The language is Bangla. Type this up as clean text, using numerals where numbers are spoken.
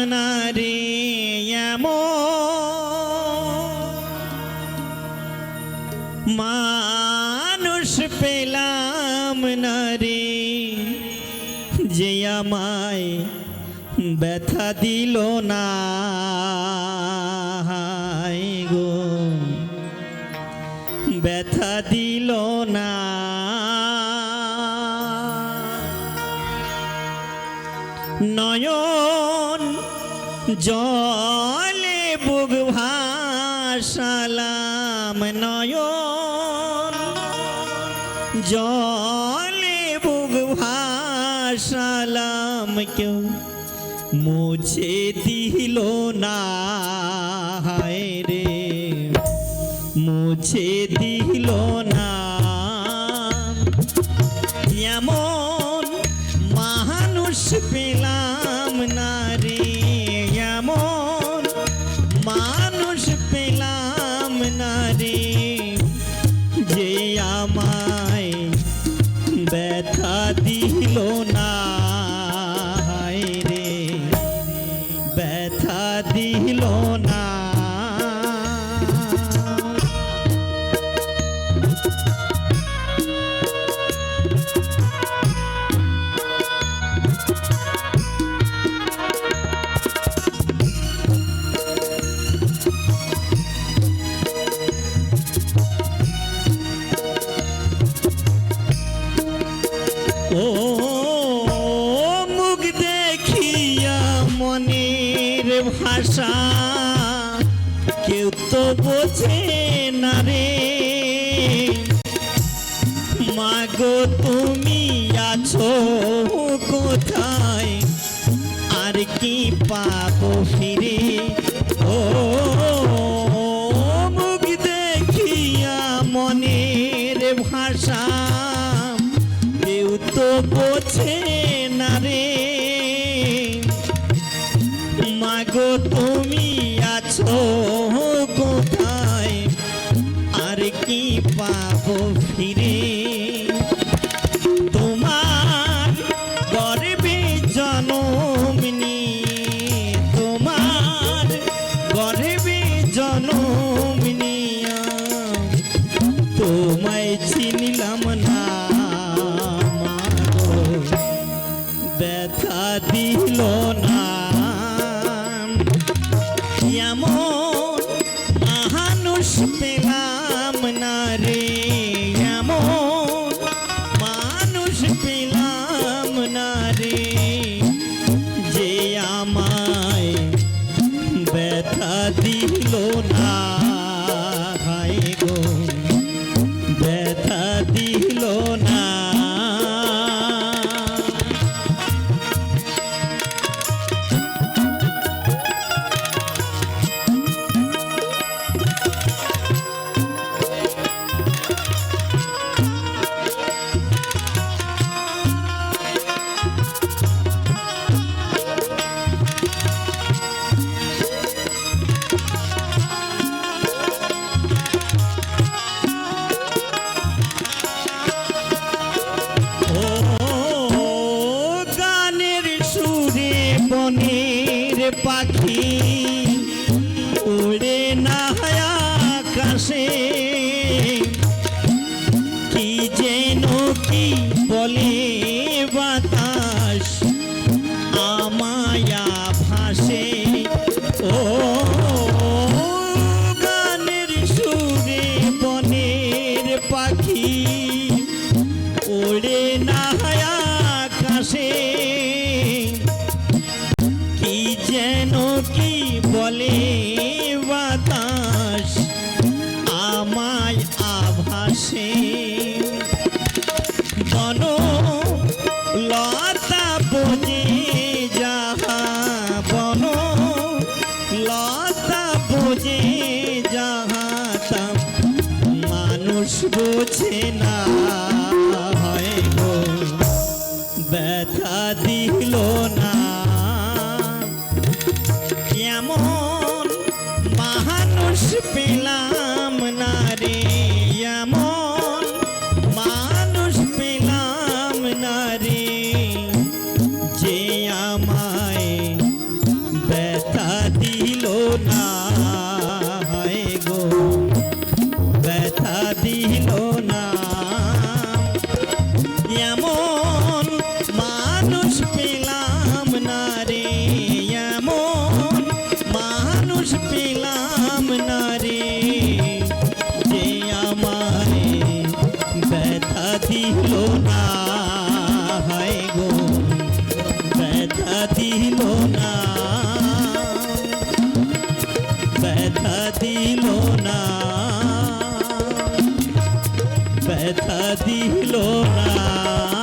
না রে মানুষ পেলাম না রে যে আমায় ব্যথা দিল না গো ব্যথা দিল না নয়ন জলে বুক ভাসালাম নয়ন জলে বুক ভাসালাম কেউ মুছে দিল না হায় রে মুছে দিল না এমন মানুষ পেলাম না রে এমন মানুষ পেলাম না রে যে আমায় ব্যথা দিল না হায় রে ব্যথা দিল না ও মুখ দেখিয়া মনের ভাষা কেউ তো বোঝে না রে মাগো তুমি আছো কোথায় আর কি পাবো ফিরে ও মুখ দেখিয়া মনের ভাষা তো বোঝে না রে মাগো তুমি আছো কোথায় আর কি পাবো ফিরে তোমার গর্বে জনম নিয়ে তোমার গর্বে জনম নিয়া তোমায় চিনিলাম না ব্যথা দিল না এমন মানুষ পেলাম না রে এমন মানুষ পেলাম না রে যে আমায় ব্যথা দিল না হায় গো ব্যথা দিল না বনের পাখি উড়ে না আকাশে কি যেন কি বলে বাতাস আমায়া ভাসে ও গানের সুরে বনের পাখি উড়ে না আকাশে যেন কি বলে বাতাস আমায় আভাসে বন লতা বোঝে যাহা বন লতা বোঝে যাহা তা মানুষ বোঝে না হয় গো ব্যথা দিল না এমন মানুষ পেলাম না রে এমন মানুষ পেলাম না রে যে আমায় ব্যথা দিল না, ব্যথা দিল না।